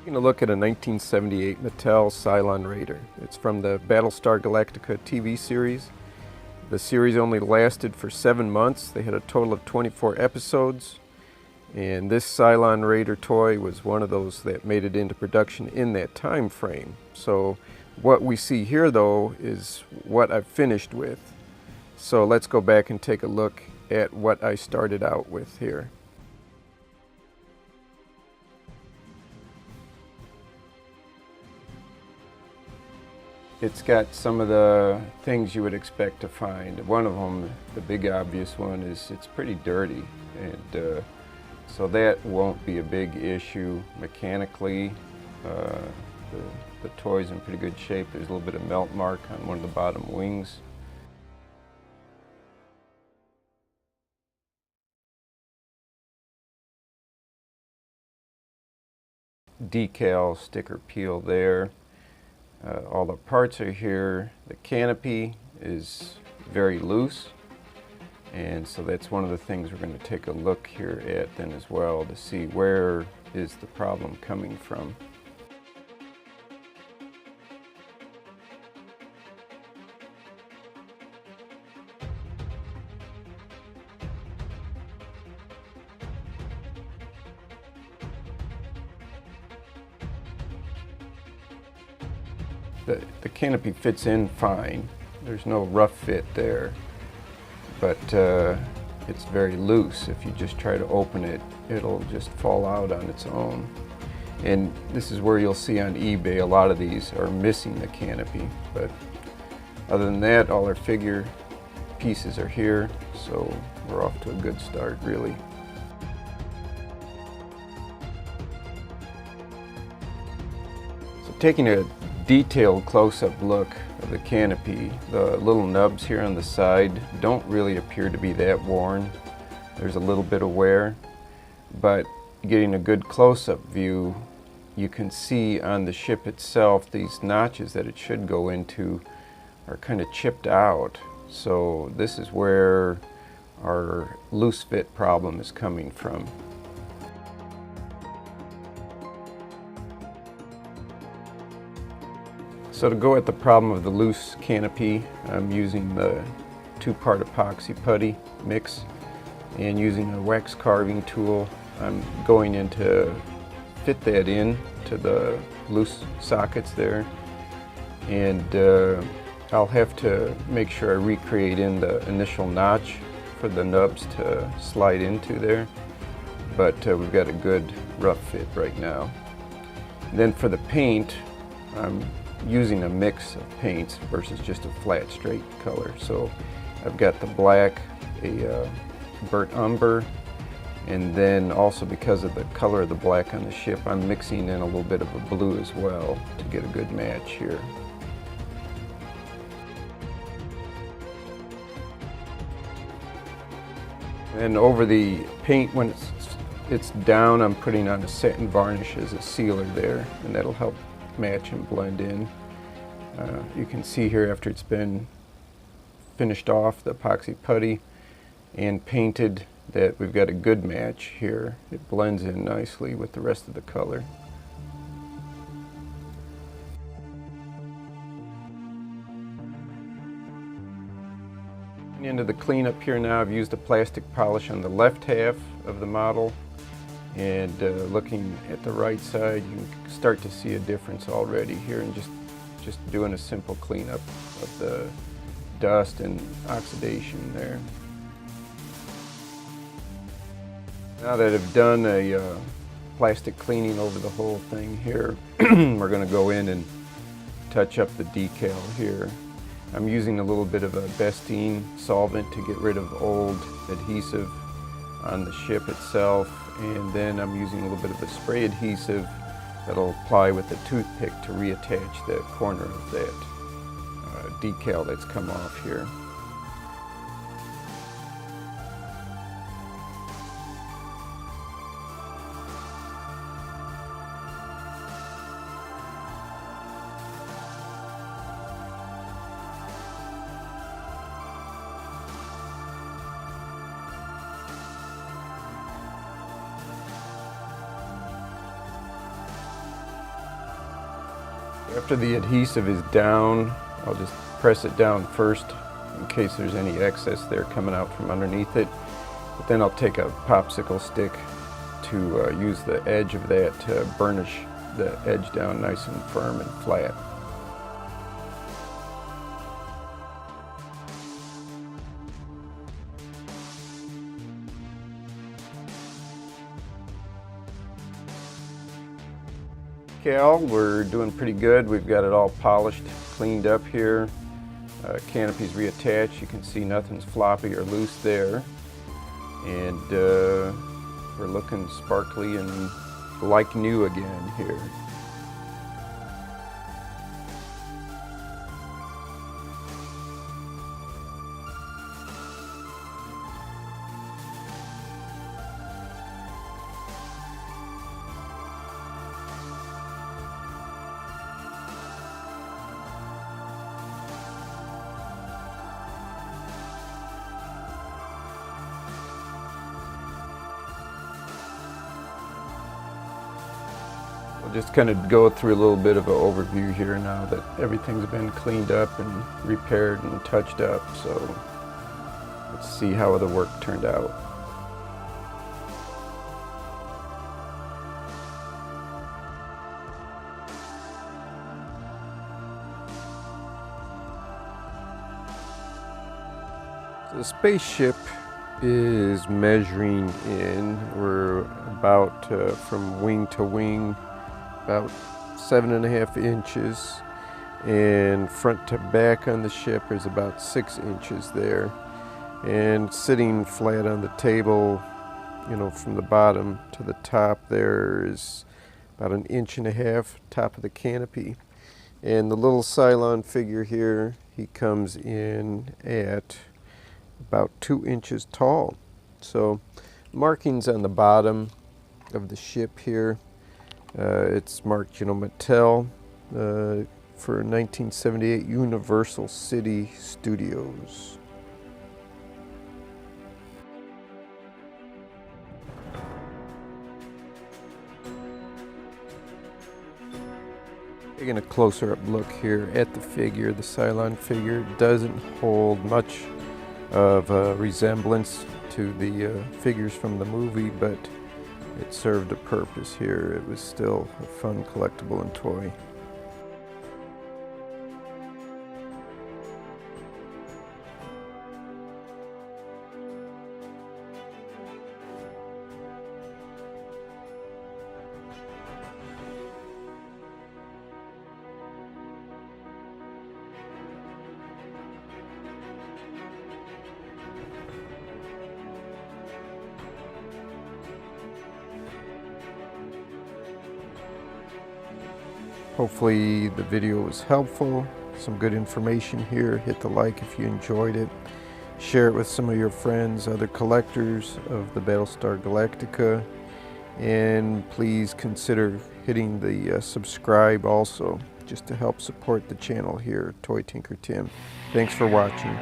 Taking a look at a 1978 Mattel Cylon Raider. It's from the Battlestar Galactica TV series. The series only lasted for 7 months. They had a total of 24 episodes. And this Cylon Raider toy was one of those that made it into production in that time frame. So what we see here though is what I've finished with. So let's go back and take a look at what I started out with here. It's got some of the things you would expect to find. One of them, the big obvious one, is it's pretty dirty, and so that won't be a big issue mechanically. The toy's in pretty good shape. There's a little bit of melt mark on one of the bottom wings. Decal sticker peel there. All the parts are here. The canopy is very loose, and so that's one of the things we're going to take a look here at then as well to see where is the problem coming from. The canopy fits in fine. There's no rough fit there, but it's very loose. If you just try to open it, it'll just fall out on its own. And this is where you'll see on eBay a lot of these are missing the canopy, but other than that, all our figure pieces are here, so we're off to a good start, really. So taking a detailed close-up look of the canopy, the little nubs here on the side don't really appear to be that worn. There's a little bit of wear, but getting a good close-up view, you can see on the ship itself these notches that it should go into are kind of chipped out. So this is where our loose fit problem is coming from. So to go at the problem of the loose canopy, I'm using the 2-part epoxy putty mix and using a wax carving tool. I'm going in to fit that in to the loose sockets there, and I'll have to make sure I recreate in the initial notch for the nubs to slide into there, but we've got a good rough fit right now. And then for the paint, I'm using a mix of paints versus just a flat straight color. So I've got the black, a burnt umber, and then also because of the color of the black on the ship, I'm mixing in a little bit of a blue as well to get a good match here. And over the paint, when it's down, I'm putting on a satin varnish as a sealer there, and that'll help match and blend in. You can see here after it's been finished off, the epoxy putty and painted, that we've got a good match here. It blends in nicely with the rest of the color. Into the cleanup here now, I've used a plastic polish on the left half of the model, and looking at the right side, you can start to see a difference already here, and just doing a simple cleanup of the dust and oxidation there. Now that I've done a plastic cleaning over the whole thing here, we're going to go in and touch up the decal here. I'm using a little bit of a Bestine solvent to get rid of old adhesive on the ship itself, and then I'm using a little bit of a spray adhesive that'll apply with a toothpick to reattach the corner of that decal that's come off here. After the adhesive is down, I'll just press it down first in case there's any excess there coming out from underneath it. But then I'll take a popsicle stick to use the edge of that to burnish the edge down nice and firm and flat. We're doing pretty good. We've got it all polished, cleaned up here. Canopy's reattached. You can see nothing's floppy or loose there. And we're looking sparkly and like new again here. We'll just kind of go through a little bit of an overview here now that everything's been cleaned up and repaired and touched up. So let's see how the work turned out. So the spaceship is measuring in, we're about from wing to wing, about 7.5 inches, and front to back on the ship is about 6 inches there. And sitting flat on the table, you know, from the bottom to the top there is about 1.5 inches top of the canopy. And the little Cylon figure here, he comes in at about 2 inches tall. So markings on the bottom of the ship here, it's marked, you know, Mattel for 1978 Universal City Studios. Taking a closer up look here at the figure, the Cylon figure doesn't hold much of a resemblance to the figures from the movie, but it served a purpose here. It was still a fun collectible and toy. Hopefully the video was helpful. Some good information here. Hit the like if you enjoyed it. Share it with some of your friends, other collectors of the Battlestar Galactica. And please consider hitting the subscribe also, just to help support the channel here, Toy Tinker Tim. Thanks for watching.